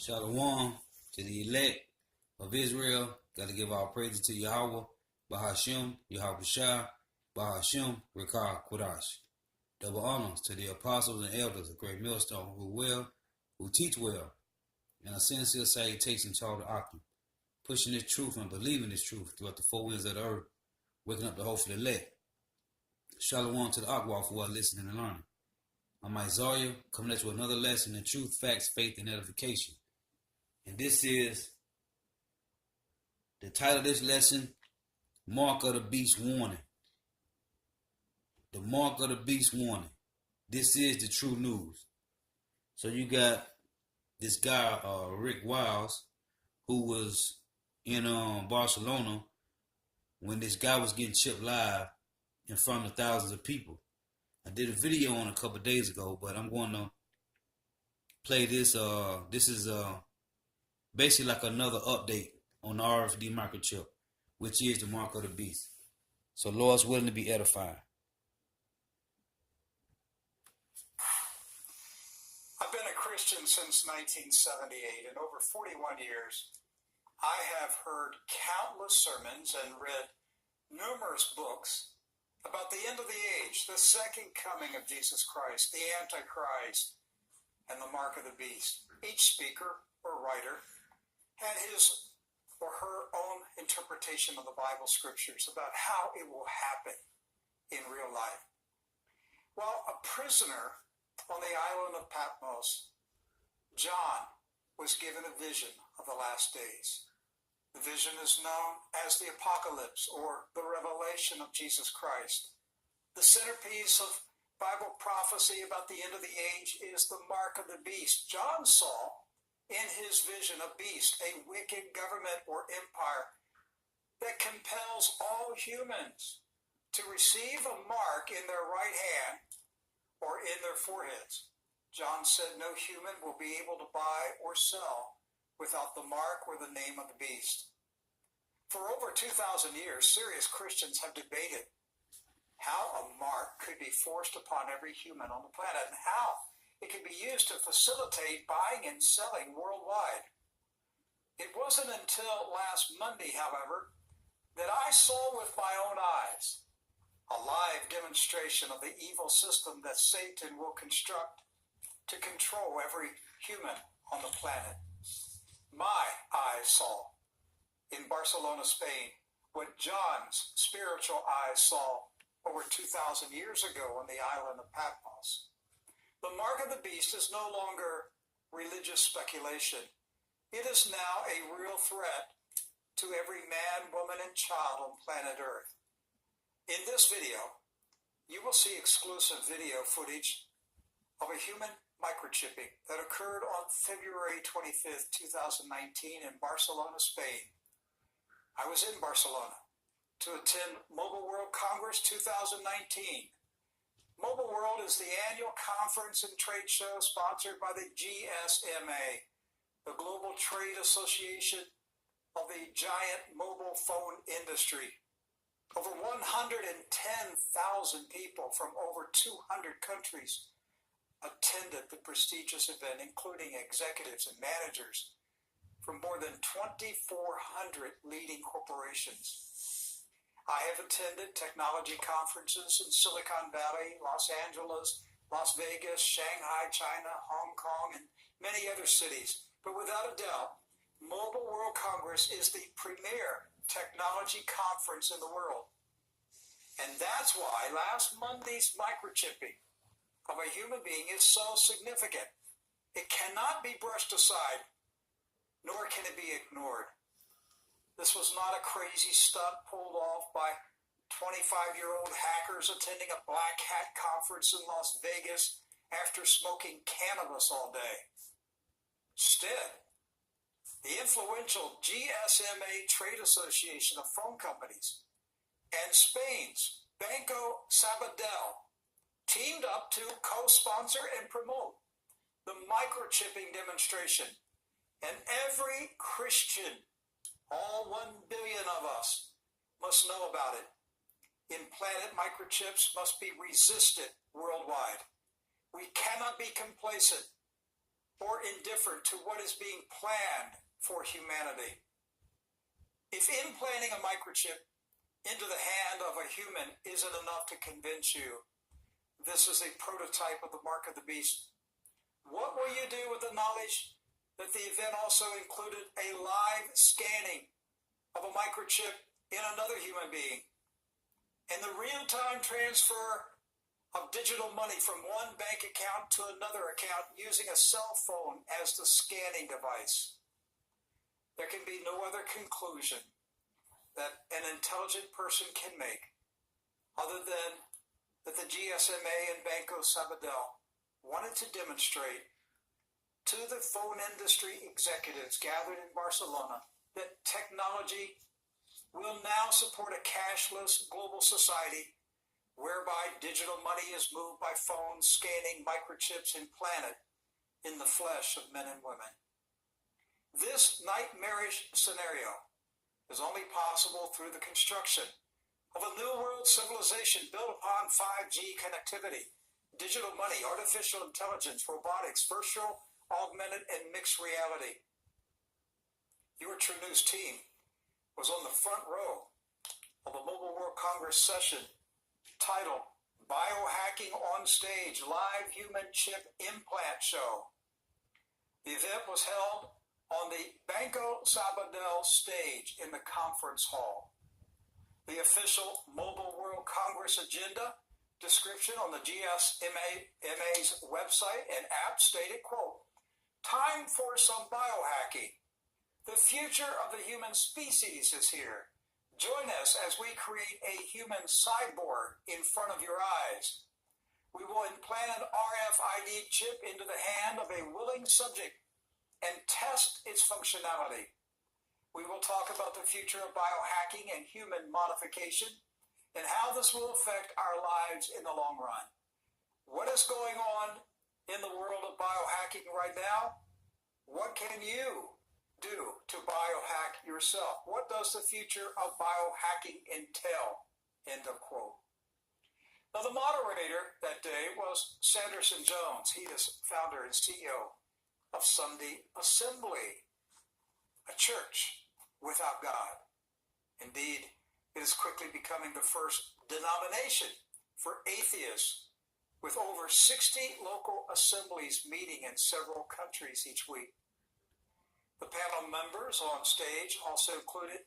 Shalom to the elect of Israel. Got to give our praises to Yahawah, Bahasham, Yahawashi, Bahasham, Rawchaa, Qadash. Double honors to the apostles and elders of Great Millstone who teach well, and a sincere salutation to all the Akim, pushing this truth and believing this truth throughout the four winds of the earth, waking up the hopeful elect. Shalom to the Yahawah who are listening and learning. I'm Isaiah, coming at you with another lesson in truth, facts, faith, and edification. And this is the title of this lesson, Mark of the Beast Warning. The Mark of the Beast Warning. This is the true news. So you got this guy, Rick Wiles, who was in Barcelona when this guy was getting chipped live in front of thousands of people. I did a video on it a couple of days ago, but I'm going to play this. This is basically like another update on the RFD microchip, which is the mark of the beast. So Lord's willing to be edifying. I've been a Christian since 1978. In over 41 years, I have heard countless sermons and read numerous books about the end of the age, the second coming of Jesus Christ, the Antichrist, and the mark of the beast. Each speaker or writer had his or her own interpretation of the Bible scriptures about how it will happen in real life. While a prisoner on the island of Patmos, John was given a vision of the last days. The vision is known as the Apocalypse, or the revelation of Jesus Christ. The centerpiece of Bible prophecy about the end of the age is the mark of the beast. John saw in his vision a beast, a wicked government or empire that compels all humans to receive a mark in their right hand or in their foreheads. John said no human will be able to buy or sell without the mark or the name of the beast. For over 2,000 years, serious Christians have debated how a mark could be forced upon every human on the planet and how it could be used to facilitate buying and selling worldwide. It wasn't until last Monday, however, that I saw with my own eyes a live demonstration of the evil system that Satan will construct to control every human on the planet. My eyes saw in Barcelona, Spain, what John's spiritual eyes saw over 2,000 years ago on the island of Patmos. The mark of the beast is no longer religious speculation. It is now a real threat to every man, woman, and child on planet Earth. In this video, you will see exclusive video footage of a human microchipping that occurred on February 25th, 2019 in Barcelona, Spain. I was in Barcelona to attend Mobile World Congress 2019. Mobile World is the annual conference and trade show sponsored by the GSMA, the Global Trade Association of the giant mobile phone industry. Over 110,000 people from over 200 countries attended the prestigious event, including executives and managers from more than 2,400 leading corporations. I have attended technology conferences in Silicon Valley, Los Angeles, Las Vegas, Shanghai, China, Hong Kong, and many other cities. But without a doubt, Mobile World Congress is the premier technology conference in the world. And that's why last Monday's microchipping of a human being is so significant. It cannot be brushed aside, nor can it be ignored. This was not a crazy stunt pulled off by 25-year-old hackers attending a black hat conference in Las Vegas after smoking cannabis all day. Instead, the influential GSMA Trade Association of Phone Companies and Spain's Banco Sabadell teamed up to co-sponsor and promote the microchipping demonstration. And every Christian, all 1 billion of us, must know about it. Implanted microchips must be resisted worldwide. We cannot be complacent. or indifferent to what is being planned for humanity. If implanting a microchip into the hand of a human isn't enough to convince you this is a prototype of the mark of the beast, what will you do with the knowledge that the event also included a live scanning of a microchip in another human being and the real-time transfer of digital money from one bank account to another account using a cell phone as the scanning device? There can be no other conclusion that an intelligent person can make other than that the GSMA and Banco Sabadell wanted to demonstrate to the phone industry executives gathered in Barcelona that technology will now support a cashless global society whereby digital money is moved by phones scanning microchips implanted in the flesh of men and women. This nightmarish scenario is only possible through the construction of a new world civilization built upon 5G connectivity, digital money, artificial intelligence, robotics, virtual, augmented, and mixed reality. Your True News team was on the front row of the Mobile World Congress session titled Biohacking on Stage, Live Human Chip Implant Show. The event was held on the Banco Sabadell stage in the conference hall. The official Mobile World Congress agenda description on the GSMA's website and app stated, quote, "Time for some biohacking. The future of the human species is here. Join us as we create a human cyborg in front of your eyes. We will implant an RFID chip into the hand of a willing subject and test its functionality. We will talk about the future of biohacking and human modification and how this will affect our lives in the long run. What is going on in the world of biohacking right now? What can you do to biohack yourself? What does the future of biohacking entail?" End of quote. Now, the moderator that day was Sanderson Jones. He is founder and CEO of Sunday Assembly, a church without God. Indeed, it is quickly becoming the first denomination for atheists, with over 60 local assemblies meeting in several countries each week. The panel members on stage also included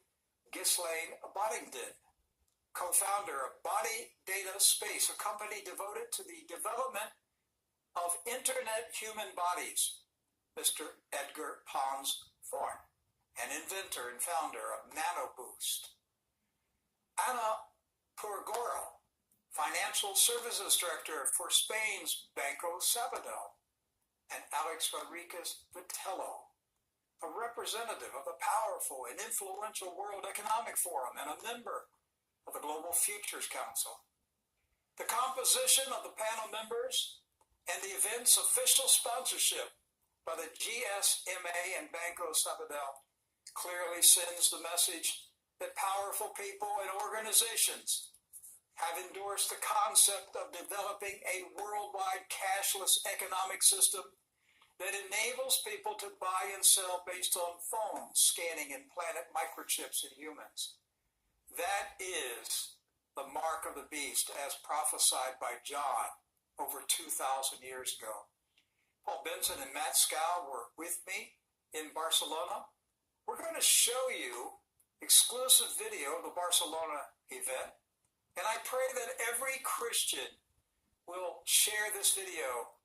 Ghislaine Boddington, co-founder of Body Data Space, a company devoted to the development of internet human bodies, Mr. Edgar Pons Thorne, an inventor and founder of NanoBoost, Ana Purgoro, Financial Services Director for Spain's Banco Sabadell, and Alex Rodriguez Vitello, a representative of the powerful and influential World Economic Forum and a member of the Global Futures Council. The composition of the panel members and the event's official sponsorship by the GSMA and Banco Sabadell clearly sends the message that powerful people and organizations have endorsed the concept of developing a worldwide cashless economic system that enables people to buy and sell based on phones scanning implanted microchips in humans. That is the mark of the beast as prophesied by John over 2,000 years ago. Paul Benson and Matt Scow were with me in Barcelona. We're going to show you exclusive video of the Barcelona event, and I pray that every Christian will share this video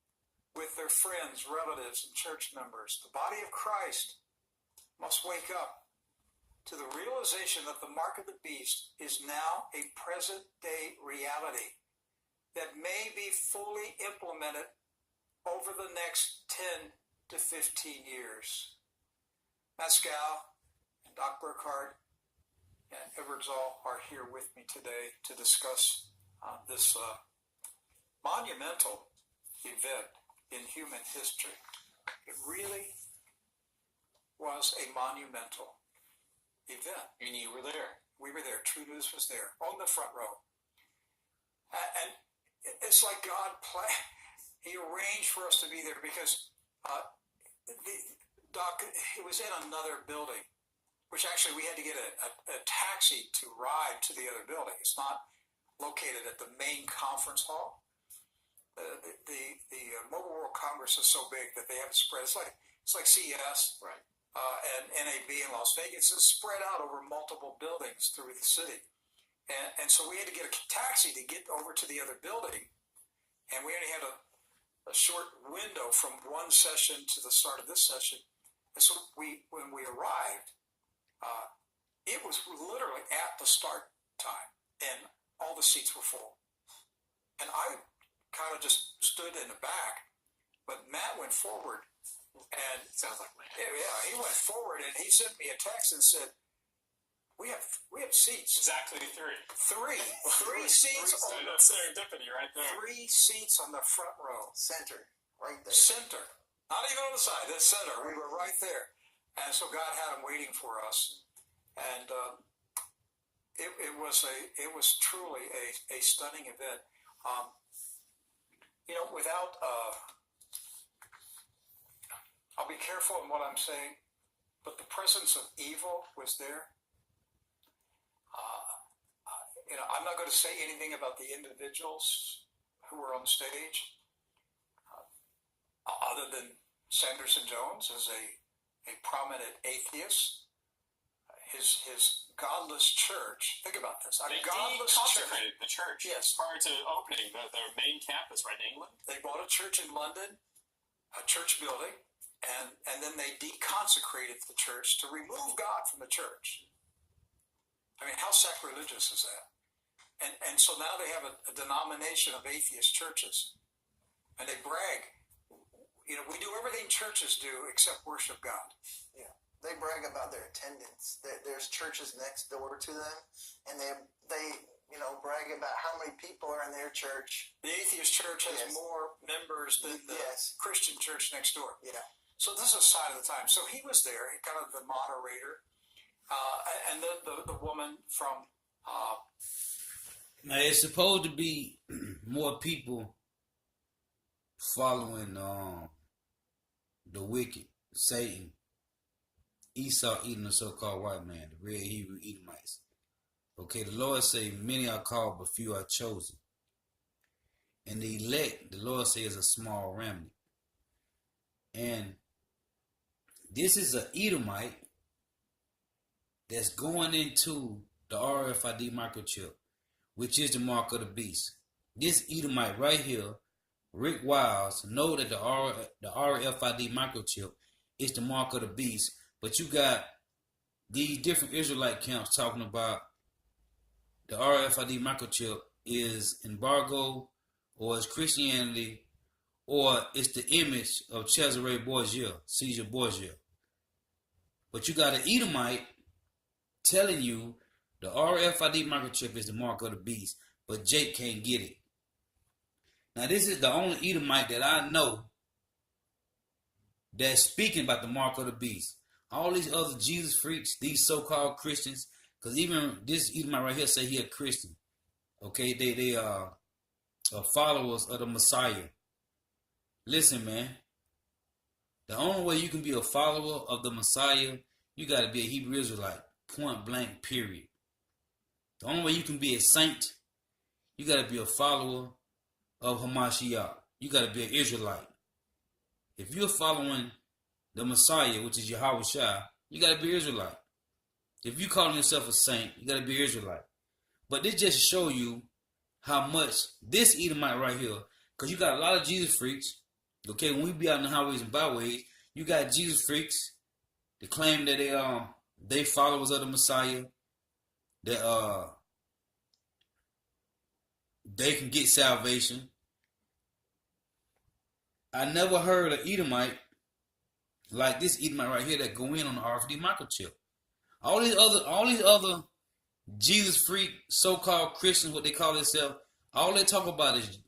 with their friends, relatives, and church members. The body of Christ must wake up to the realization that the mark of the beast is now a present-day reality that may be fully implemented over the next 10 to 15 years. Pascal and Doc Burkhardt and Edward Zoll are here with me today to discuss this monumental event in human history. It really was a monumental event. And you were there. We were there. True News was there on the front row. And it's like God planned. He arranged for us to be there because Doc, it was in another building, which actually we had to get a taxi to ride to the other building. It's not located at the main conference hall. The Mobile World Congress is so big that they have it spread. It's like CES, Right. and NAB in Las Vegas. It's spread out over multiple buildings through the city. And so we had to get a taxi to get over to the other building. And we only had a short window from one session to the start of this session. And so when we arrived, it was literally at the start time, and all the seats were full. And I kind of just stood in the back, but Matt went forward, and Sounds like my yeah, he went forward, and he sent me a text and said, "We have seats. exactly three. Three seats on That's serendipity right there. 3 seats on the front row, Center, right there. center, not even on the side, the center. We were right there, and so God had them waiting for us, and it was truly a stunning event. Without I'll be careful in what I'm saying, but the presence of evil was there. I'm not going to say anything about the individuals who were on stage, other than Sanderson Jones as a prominent atheist. His godless church. Think about this. They godless church. deconsecrated the church. Yes. Prior to opening their main campus right in England. They bought a church in London, a church building, and then they deconsecrated the church to remove God from the church. I mean, how sacrilegious is that? And so now they have a denomination of atheist churches, and they brag. We do everything churches do except worship God. Yeah, they brag about their attendance. There's churches next door to them, and they brag about how many people are in their church. The atheist church has Yes. more members than the Yes. Christian church next door. Yeah, So this is a sign of the time. So he was there, kind of the moderator, and then the woman from. Now, it's supposed to be more people following the wicked, Satan, Esau eating the so-called white man, the red Hebrew Edomites. Okay, the Lord say, many are called, but few are chosen. And the elect, the Lord say, is a small remnant. And this is an Edomite that's going into the RFID microchip, which is the mark of the beast. This Edomite right here, Rick Wiles, know that the RFID microchip is the mark of the beast, but you got these different Israelite camps talking about the RFID microchip is embargo, or it's Christianity, or it's the image of Cesare Borgia, Caesar Borgia. But you got an Edomite telling you the RFID microchip is the mark of the beast, but Jake can't get it. Now, this is the only Edomite that I know that's speaking about the mark of the beast. All these other Jesus freaks, these so-called Christians, because even this Edomite right here say he a Christian. Okay, they are followers of the Messiah. Listen, man. The only way you can be a follower of the Messiah, you got to be a Hebrew Israelite. Point blank, period. The only way you can be a saint, you got to be a follower of Hamashiach. You got to be an Israelite. If you're following the Messiah, which is Yahawashi, you got to be Israelite. If you calling yourself a saint, you got to be Israelite. But this just show you how much this Edomite right here, because you got a lot of Jesus freaks. Okay, when we be out in the highways and byways, you got Jesus freaks that claim that they followers of the Messiah, that they can get salvation. I never heard of Edomite like this Edomite right here that go in on the RFID microchip. All these other Jesus freak so-called Christians, what they call themselves, all they talk about is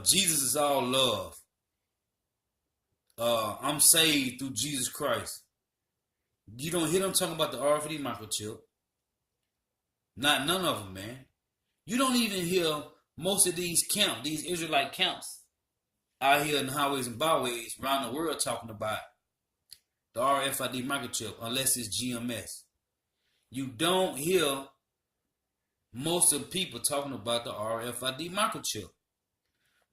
Jesus is all love. I'm saved through Jesus Christ. You don't hear them talking about the RFID microchip. None of them, man. You don't even hear most of these camps, these Israelite camps, out here in the highways and byways around the world talking about the RFID microchip unless it's GMS. You don't hear most of the people talking about the RFID microchip.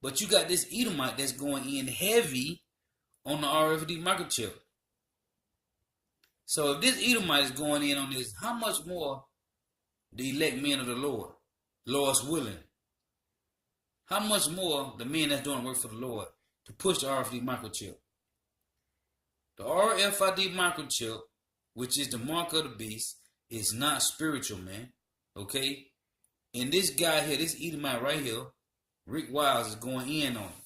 But you got this Edomite that's going in heavy on the RFID microchip. So if this Edomite is going in on this, how much more the elect men of the Lord's willing? How much more the men that's doing work for the Lord to push the RFID microchip? The RFID microchip, which is the mark of the beast, is not spiritual, man. Okay? And this guy here, this Edomite right here, Rick Wiles, is going in on him.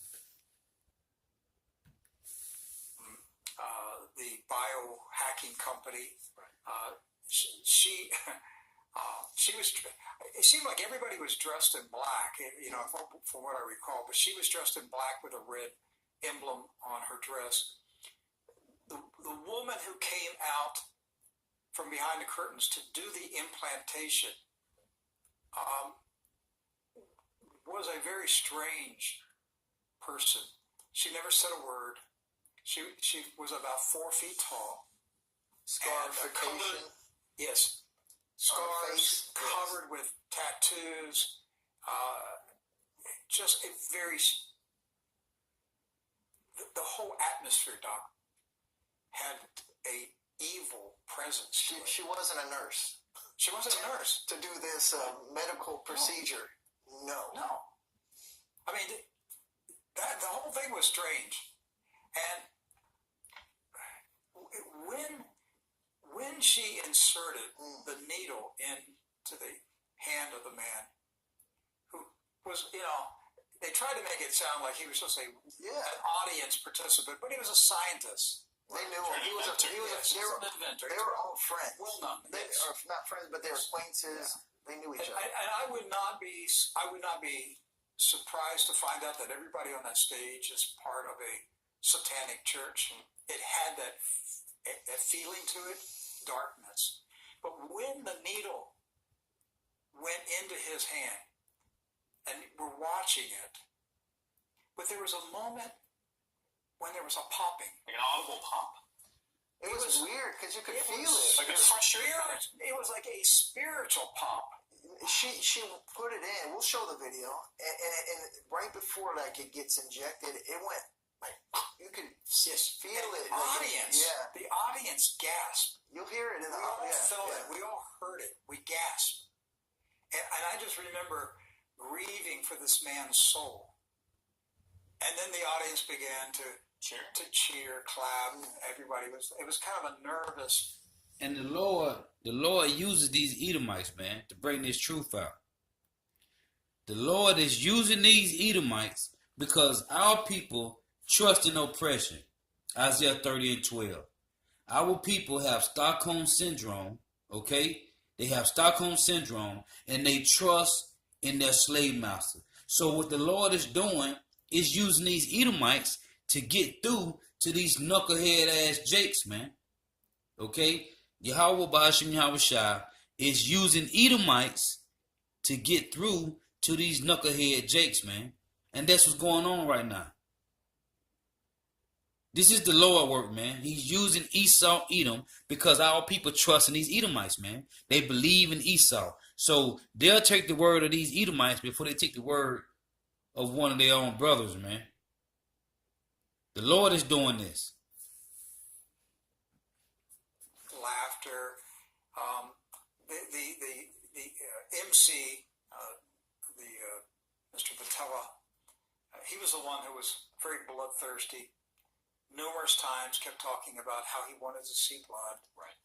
The biohacking company, she was, it seemed like everybody was dressed in black, from what I recall, but she was dressed in black with a red emblem on her dress. The woman who came out from behind the curtains to do the implantation was a very strange person. She never said a word. She was about 4 feet tall. Scarification. Yes. Scars, covered with tattoos. Just a very... The whole atmosphere, Doc, had a evil presence. She wasn't a nurse. She wasn't a nurse. To do this medical procedure. No. I mean, the whole thing was strange. And when she inserted the needle into the hand of the man, who was, they tried to make it sound like he was just an audience participant, but he was a scientist. They knew him. They were all friends. Well known. They are not friends, but they were acquaintances. Yeah. They knew each other. And I would not be surprised to find out that everybody on that stage is part of a satanic church. It had that feeling to it, darkness. But when the needle went into his hand, and we're watching it, but there was a moment when there was a popping. Like an audible pop. It was weird because you could feel it. Like a spirit. It was like a spiritual pop. She put it in. We'll show the video, and right before it gets injected, it went like you could just feel it. The audience, the audience gasped. You'll hear it in the audience. We all felt it. We all heard it. We gasped, and I just remember grieving for this man's soul. And then the audience began to cheer, clap. Everybody it was kind of a nervous. And the Lord uses these Edomites, man, to bring this truth out. The Lord is using these Edomites because our people trust in oppression. Isaiah 30:12. Our people have Stockholm Syndrome, okay? They have Stockholm Syndrome, and they trust in their slave master. So what the Lord is doing is using these Edomites to get through to these knucklehead ass jakes, man. Okay? Yahawah, Bahasham, Yahawashi is using Edomites to get through to these knucklehead jakes, man. And that's what's going on right now. This is the Lord work, man. He's using Esau, Edom, because our people trust in these Edomites, man. They believe in Esau. So they'll take the word of these Edomites before they take the word of one of their own brothers, man. The Lord is doing this. Laughter. The MC, Mr. Patella, he was the one who was very bloodthirsty. Numerous times kept talking about how he wanted to see blood. Right.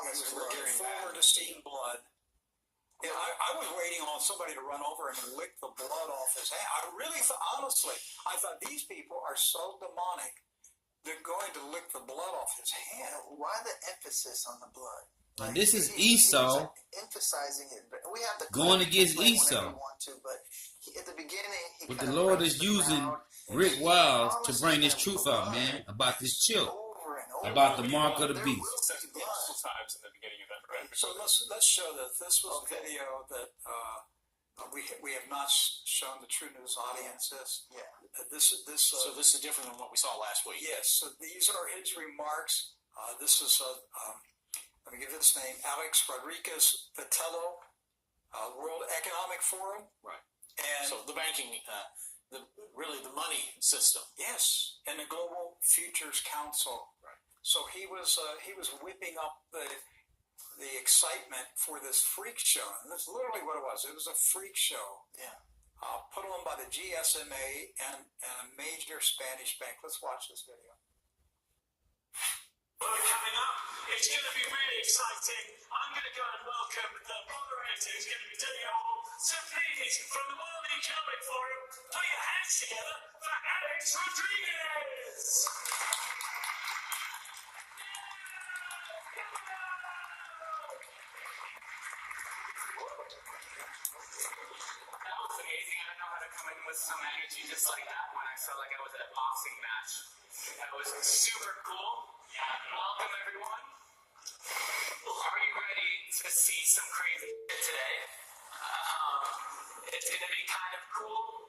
He was looking forward to seeing blood. And I was waiting on somebody to run over him and lick the blood off his hand. I really thought, honestly, I thought these people are so demonic. They're going to lick the blood off his hand. Why the emphasis on the blood? Now, this is Esau emphasizing it. We have the going against Esau. But at the beginning, but the Lord is using Rick Wiles to bring this truth out, man, about this chip, about the mark of the beast. Multiple times in the beginning of that. Right? So let's show that this was a video that We have not shown the True News audience this. Yeah. So this is different than what we saw last week. Yes. So these are his remarks. This is let me give you this name: Alex Rodriguez Vitello, World Economic Forum. Right. And So the banking, really the money system. yes, and the Global Futures Council. Right. So he was whipping up the excitement for this freak show, and that's literally what it was. It was a freak show. Yeah. Put on by the GSMA and a major Spanish bank. Let's watch this video. Well, coming up, it's going to be really exciting. I'm going to go and welcome the moderator who's going to be doing it all. So please, from the World Economic Forum, put your hands together for Alex Rodriguez. That was amazing. I don't know how to come in with some energy just like that when I felt like I was at a boxing match. That was super cool. Welcome, everyone. Are you ready to see some crazy shit today? It's going to be kind of cool.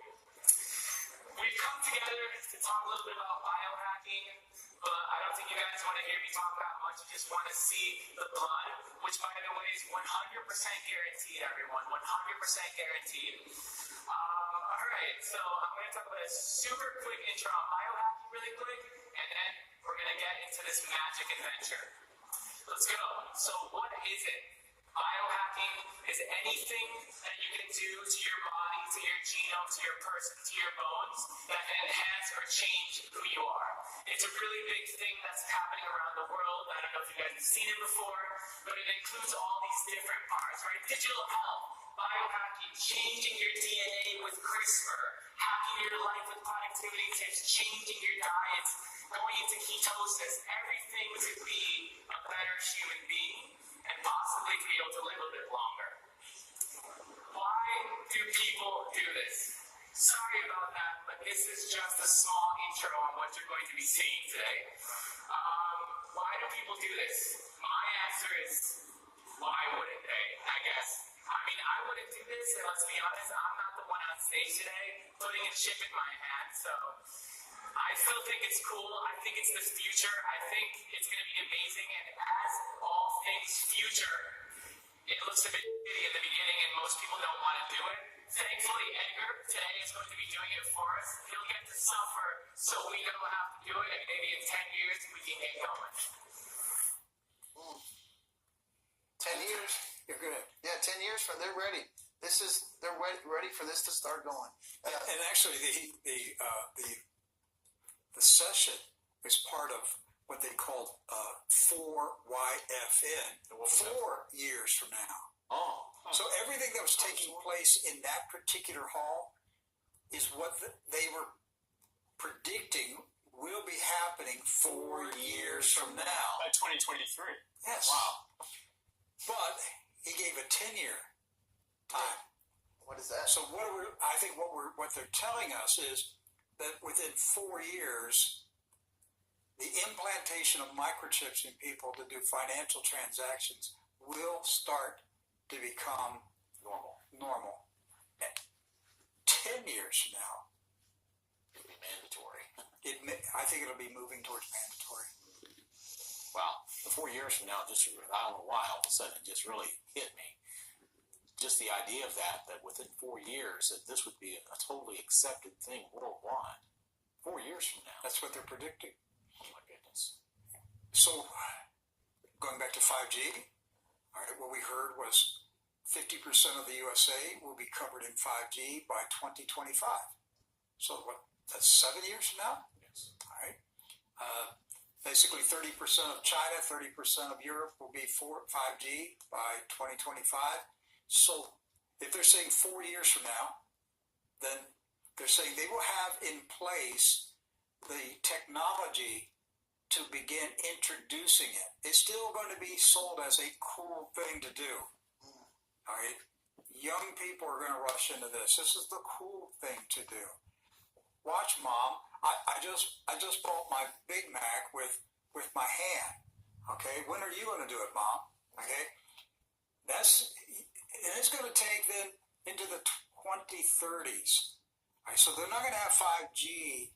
We've come together to talk a little bit about biohacking, but I don't think you guys want to hear me talk that much. You just want to see the blood, which, by the way, is 100% guaranteed, everyone. 100% guaranteed. All right, so I'm going to talk about a super quick intro on biohacking really quick, and then we're going to get into this magic adventure. Let's go. So what is it? Biohacking is anything that you can do to your body, to your genome, to your person, to your bones that can enhance or change who you are. It's a really big thing that's happening around the world. I don't know if you guys have seen it before, but it includes all these different parts, right? Digital health, biohacking, changing your DNA with CRISPR, hacking your life with productivity tips, changing your diets, going into ketosis, everything to be a better human being and possibly to be able to live a bit longer. Why do people do this? Sorry about that, but this is just a small intro on what you're going to be seeing today. Why do people do this? My answer is, why wouldn't they, I guess? I mean, I wouldn't do this, and let's be honest, I'm not the one on stage today putting a chip in my hand, so I still think it's cool. I think it's the future. I think it's going to be amazing. And as all things future, it looks a bit shitty in the beginning and most people don't want to do it. Thankfully, Edgar today is going to be doing it for us. He'll get to suffer so we don't have to do it. And maybe in 10 years, we can get going. 10 years? You're good. Yeah, 10 years from they're ready. They're ready for this to start going. And actually, the session is part of what they called 4YFN, 4 years from now. Oh. So everything that was taking place in that particular hall is what they were predicting will be happening 4 years from now. By 2023. Yes. Wow. But he gave a 10-year time. What is that? So I think what they're telling us is that within 4 years, the implantation of microchips in people to do financial transactions will start to become normal. 10 years from now, It'll be mandatory. I think it'll be moving towards mandatory. Wow. The 4 years from now, just, I don't know why all of a sudden it just really hit me. Just the idea of that within 4 years, that this would be a totally accepted thing worldwide. 4 years from now. That's what they're predicting. Oh my goodness. So, going back to 5G, all right, what we heard was 50% of the USA will be covered in 5G by 2025. So that's 7 years from now? Yes. All right. Basically 30% of China, 30% of Europe will be 5G by 2025. So if they're saying 4 years from now, then they're saying they will have in place the technology to begin introducing it. It's still going to be sold as a cool thing to do. All right? Young people are going to rush into this. This is the cool thing to do. Watch, Mom. I just bought my Big Mac with my hand. Okay? When are you going to do it, Mom? Okay? And it's going to take then into the 2030s. All right, so they're not going to have 5G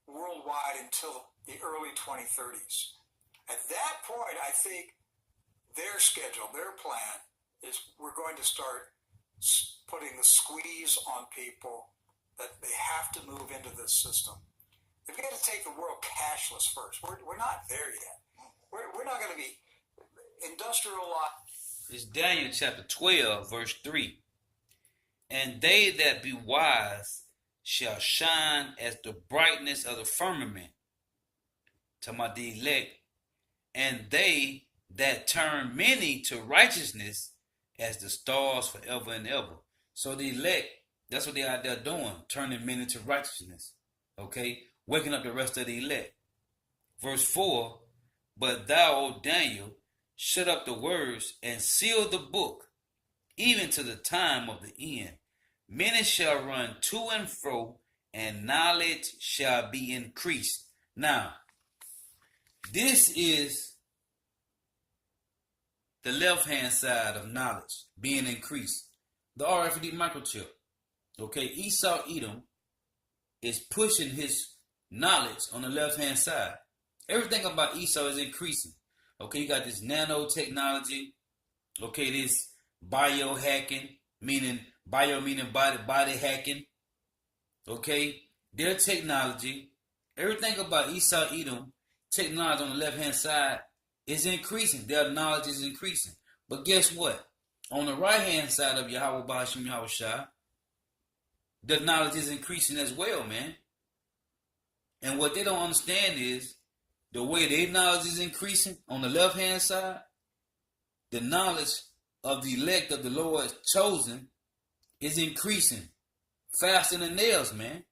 worldwide until the early 2030s. At that point, I think their schedule, their plan is we're going to start putting the squeeze on people that they have to move into this system. They've got to take the world cashless first. We're not there yet. We're not going to be industrialized. It's Daniel chapter 12, verse 3. And they that be wise shall shine as the brightness of the firmament, talking about the elect, and they that turn many to righteousness as the stars forever and ever. So the elect, that's what they out there doing, turning many to righteousness. Okay? Waking up the rest of the elect. Verse 4, but thou, O Daniel, shut up the words and seal the book, even to the time of the end. Many shall run to and fro, and knowledge shall be increased. Now, this is the left-hand side of knowledge being increased. The RFID microchip. Okay, Esau Edom is pushing his knowledge on the left-hand side. Everything about Esau is increasing. Okay, you got this nanotechnology. Okay, this biohacking, meaning body hacking. Okay, their technology, everything about Esau Edom, technology on the left-hand side is increasing. Their knowledge is increasing. But guess what? On the right-hand side of Yahawah, Bahasham, Yahawashi, the knowledge is increasing as well, man. And what they don't understand is the way their knowledge is increasing on the left-hand side, the knowledge of the elect of the Lord chosen is increasing faster than theirs, man.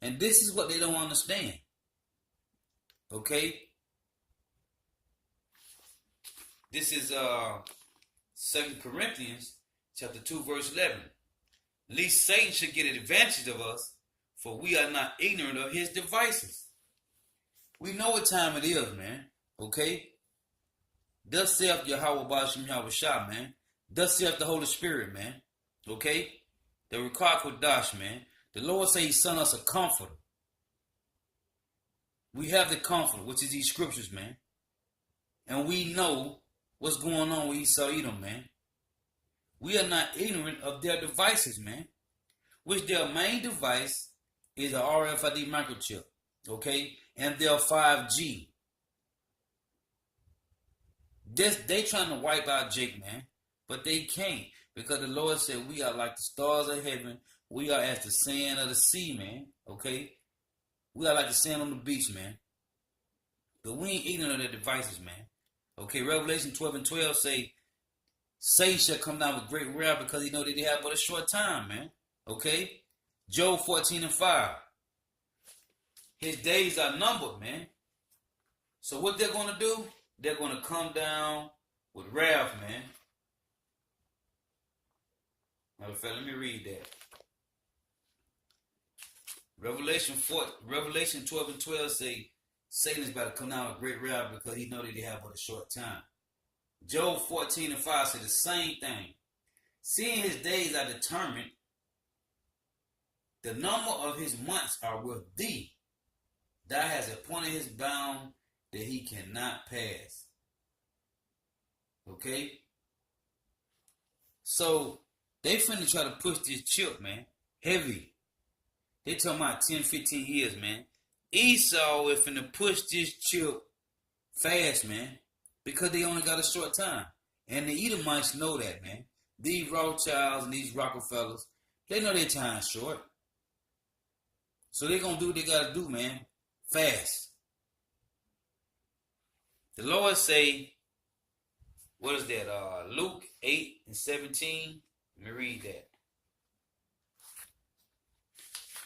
And this is what they don't understand. Okay? This is 2 Corinthians chapter 2, verse 11. Lest Satan should get advantage of us, for we are not ignorant of his devices. We know what time it is, man. Okay? Thus saith Yahawah, Bahasham, Yahawashi, man. Thus saith the Holy Spirit, man. Okay? The Rawchaa Qadash, man. The Lord say he sent us a comforter. We have the comforter, which is these scriptures, man. And we know what's going on with Esau Edom, man. We are not ignorant of their devices, man. Which their main device is a RFID microchip. Okay? And their 5G. They trying to wipe out Jake, man. But they can't. Because the Lord said we are like the stars of heaven. We are as the sand of the sea, man. Okay? We are like the sand on the beach, man. But we ain't ignorant of their devices, man. Okay, Revelation 12 and 12 say, Satan shall come down with great wrath because he know that they have but a short time, man. Okay? Job 14 and 5. His days are numbered, man. So what they're going to do, they're going to come down with wrath, man. Matter of fact, let me read that. Revelation 12 and 12 say, Satan is about to come down with great wrath because he know that they have but a short time. Job 14 and 5 say the same thing. Seeing his days are determined, the number of his months are with thee. Thou hast appointed his bound that he cannot pass. Okay? So, they finna try to push this chip, man. Heavy. They talking about 10, 15 years, man. Esau is finna push this chip fast, man. Because they only got a short time. And the Edomites know that, man. These Rawchaas and these Rockefellers, they know their time's short. So they gonna do what they gotta do, man. Fast. The Lord say, what is that? Luke 8 and 17. Let me read that.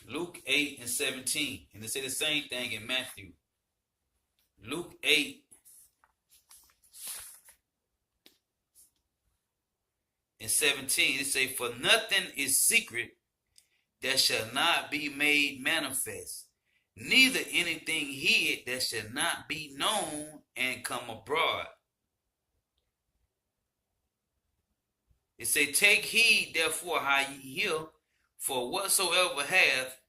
Luke 8 and 17. And they say the same thing in Matthew. Luke 8 and 17. It say, for nothing is secret that shall not be made manifest, neither anything hid that shall not be known and come abroad. It say, take heed therefore how ye hear, for whatsoever hath,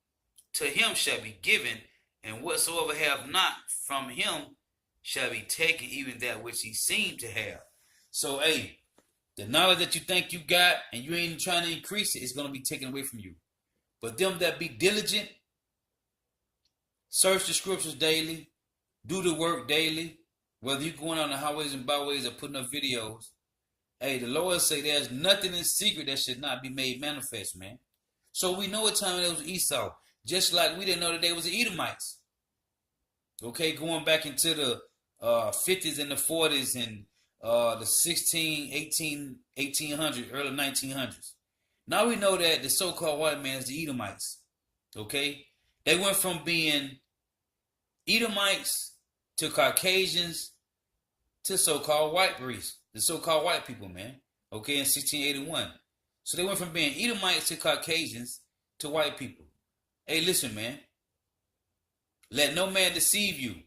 to him shall be given, and whatsoever hath not, from him shall be taken, even that which he seemed to have. So, hey, the knowledge that you think you got and you ain't trying to increase it, it's going to be taken away from you. But them that be diligent, search the scriptures daily, do the work daily, whether you're going on the highways and byways or putting up videos. Hey, the Lord say there's nothing in secret that should not be made manifest, man. So we know what time it was Esau. Just like we didn't know that they was the Edomites. Okay, going back into the 50s and the 40s and the 1800s, early 1900s. Now we know that the so-called white man is the Edomites. Okay? They went from being Edomites to Caucasians to so-called white race. The so-called white people, man. Okay, in 1681. So they went from being Edomites to Caucasians to white people. Hey, listen, man. Let no man deceive you.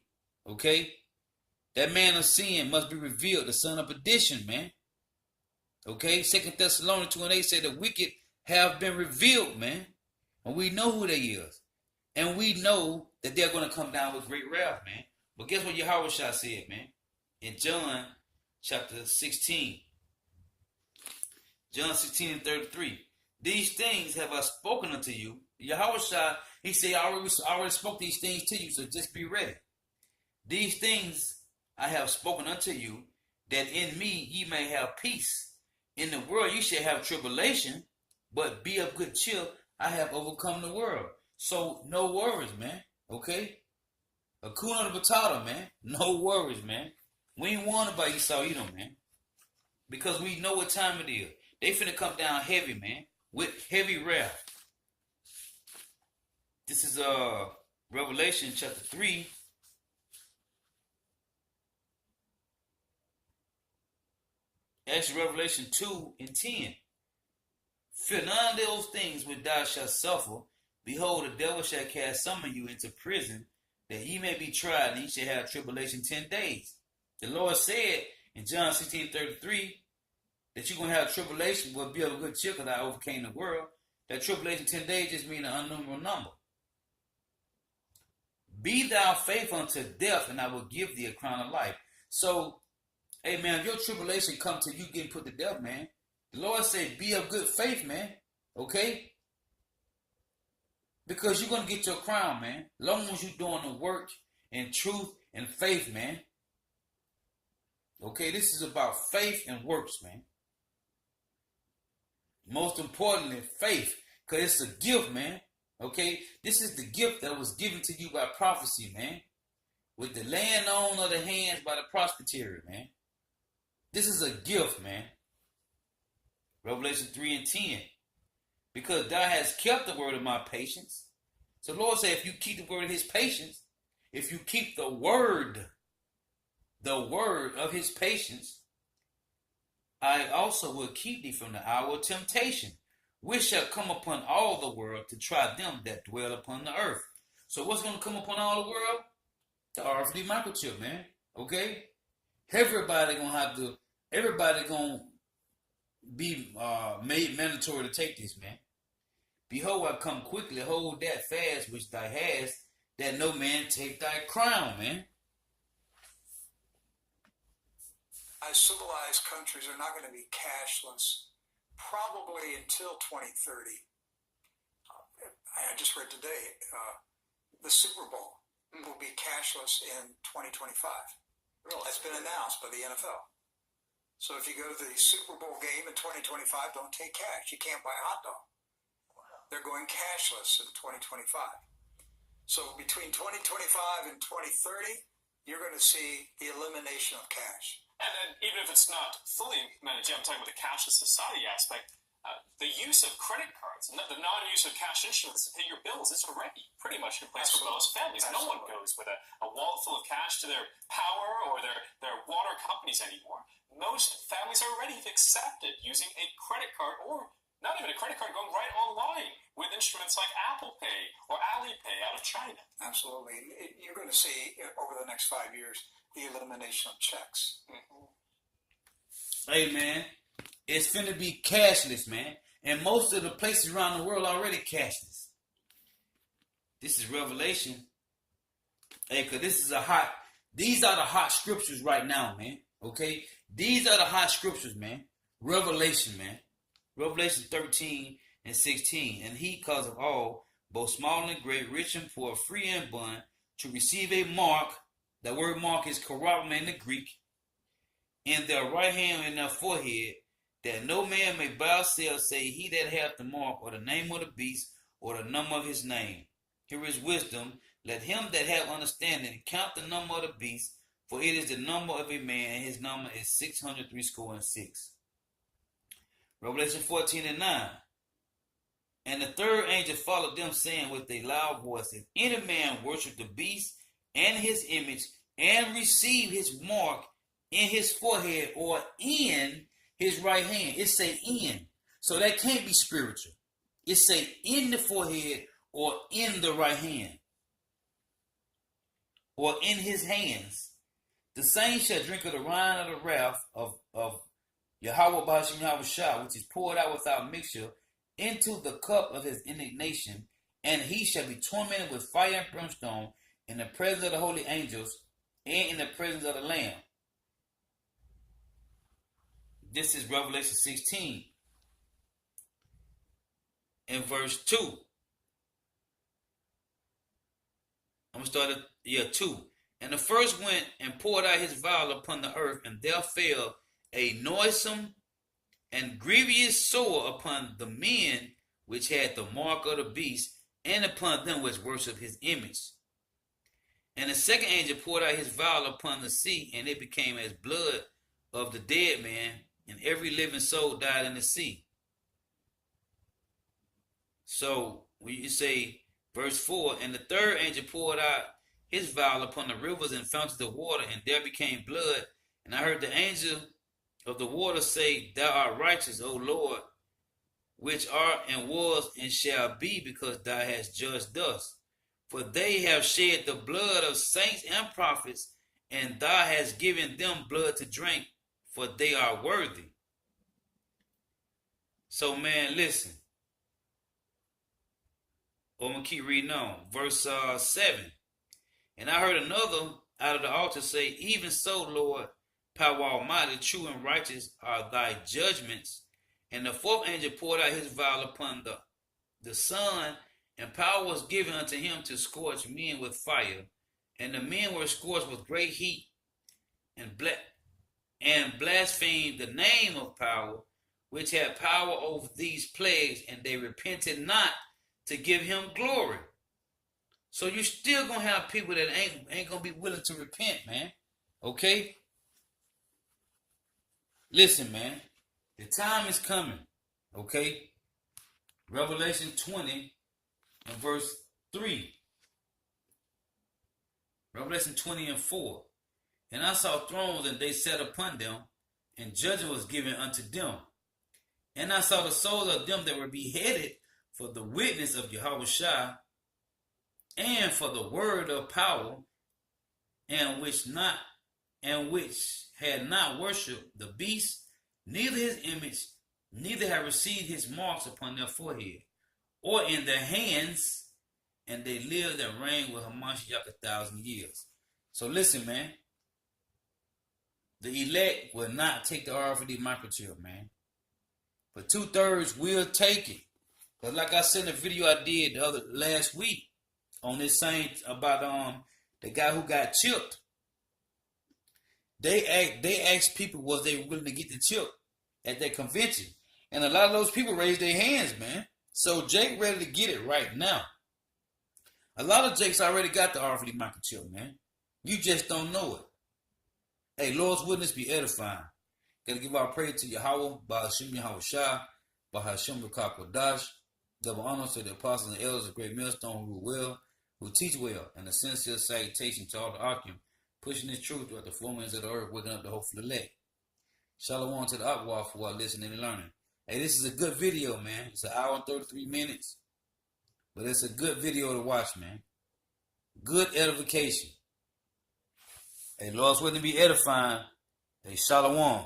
Okay? That man of sin must be revealed, the son of perdition, man. Okay? 2 Thessalonians 2:8 said the wicked have been revealed, man. And we know who they is. And we know that they're going to come down with great wrath, man. But guess what Yahawashi said, man? In John chapter 16. John 16:33. These things have I spoken unto you. Yahawashi, he said, I already spoke these things to you, so just be ready. These things I have spoken unto you, that in me ye may have peace. In the world you shall have tribulation, but be of good cheer. I have overcome the world. So no worries, man. Okay? Hakuna Matata, man. No worries, man. We ain't worried about Esau Edom, man. Because we know what time it is. They finna come down heavy, man. With heavy wrath. This is Revelation chapter 3. Actually, Revelation 2 and 10. Fear none of those things which thou shalt suffer. Behold, the devil shall cast some of you into prison, that ye may be tried, and ye shall have tribulation 10 days. The Lord said in John 16:33 that you're going to have tribulation, but be of a good cheer, because I overcame the world. That tribulation 10 days just means an unnumbered number. Be thou faithful unto death, and I will give thee a crown of life. So, hey man, if your tribulation come to you getting put to death, man, the Lord said, be of good faith, man. Okay? Because you're going to get your crown, man. As long as you're doing the work and truth and faith, man. Okay, this is about faith and works, man. Most importantly, faith. Because it's a gift, man. Okay? This is the gift that was given to you by prophecy, man. With the laying on of the hands by the presbytery, man. This is a gift, man. Revelation 3 and 10. Because thou hast kept the word of my patience. So the Lord said, if you keep the word of his patience, if you keep the word of his patience, I also will keep thee from the hour of temptation, which shall come upon all the world to try them that dwell upon the earth. So what's going to come upon all the world? The RFD microchip, man. Okay? Everybody going to be made mandatory to take this, man. Behold, I come quickly, hold that fast which thou hast, that no man take thy crown, man. Civilized countries are not going to be cashless probably until 2030. I just read today the Super Bowl will be cashless in 2025. Really? That's been announced by the NFL. So if you go to the Super Bowl game in 2025, don't take cash. You can't buy a hot dog. They're going cashless in 2025. So between 2025 and 2030, you're going to see the elimination of cash. And then, even if it's not fully implemented, I'm talking about the cashless society aspect, the use of credit cards, the non-use of cash instruments to pay your bills is already pretty much in place for most families. Absolutely. No one goes with a wallet full of cash to their power or their water companies anymore. Most families already have accepted using a credit card, or not even a credit card, going right online with instruments like Apple Pay or Alipay out of China. Absolutely. You're going to see over the next 5 years the elimination of checks. Hey, man. it's finna be cashless, man. And most of the places around the world already cashless. This is Revelation. Hey, cause these are the hot scriptures right now, man. Okay? These are the hot scriptures, man. Revelation, man. Revelation 13 and 16. And he causeth all, both small and great, rich and poor, free and bond, to receive a mark. The word mark is karama in the Greek. In their right hand and their forehead, that no man may bow self, say he that hath the mark, or the name of the beast, or the number of his name. Here is wisdom. Let him that have understanding count the number of the beast, for it is the number of a man, and his number is 666. Revelation 14 and 9. And the third angel followed them, saying with a loud voice, if any man worship the beast and his image, and receive his mark in his forehead or in his right hand. It say in. So that can't be spiritual. It say in the forehead or in the right hand. Or in his hands. The same shall drink of the wine of the wrath of Yahawah, Bahasham, Yahawashi, which is poured out without mixture into the cup of his indignation, and he shall be tormented with fire and brimstone in the presence of the holy angels and in the presence of the Lamb. This is Revelation 16 and verse 2. I'm going to start at 2. And the first went and poured out his vial upon the earth, and there fell a noisome and grievous sore upon the men which had the mark of the beast, and upon them which worship his image. And the second angel poured out his vial upon the sea, and it became as blood of the dead man, and every living soul died in the sea. So when you say verse 4, and the third angel poured out his vial upon the rivers and fountains of water, and there became blood. And I heard the angel of the water say, thou art righteous, O Lord, which art and was and shall be, because thou hast judged thus. For they have shed the blood of saints and prophets, and thou hast given them blood to drink, for they are worthy. So, man, listen. I'm going to keep reading on. Verse 7. And I heard another out of the altar say, even so, Lord, power almighty, true and righteous are thy judgments. And the fourth angel poured out his vial upon the sun, and power was given unto him to scorch men with fire. And the men were scorched with great heat, and blasphemed the name of power, which had power over these plagues, and they repented not to give him glory. So you're still going to have people that ain't going to be willing to repent, man. Okay? Listen, man. The time is coming. Okay? Revelation 20 and verse 3. Revelation 20 and 4. And I saw thrones, and they sat upon them, and judgment was given unto them. And I saw the souls of them that were beheaded for the witness of Yahawashi, and for the word of power, and which had not worshipped the beast, neither his image, neither had received his marks upon their forehead, or in their hands, and they lived and reigned with Hamashiach 1,000 years. So listen, man. The elect will not take the RFID microchip, man. But 2/3 will take it. But like I said in the video I did last week on this same about the guy who got chipped. They asked people was they willing to get the chip at that convention. And a lot of those people raised their hands, man. So Jake ready to get it right now. A lot of Jakes already got the RFID microchip, man. You just don't know it. Hey, Lord's witness be edifying. Gotta give our praise to Yahawah, Bahasham, Yahawashi, Bahasham, Qadash. Double honors to the apostles and elders of Great Millstone who rule well, who teach well, and a sincere salutation to all the Arkham, pushing this truth throughout the four winds of the earth, waking up the hopeful elect. Shalom to the Yahawah for our listening and learning. Hey, this is a good video, man. It's an hour and 33 minutes. But it's a good video to watch, man. Good edification. Hey, Lord's witness be edifying. Hey, shalom.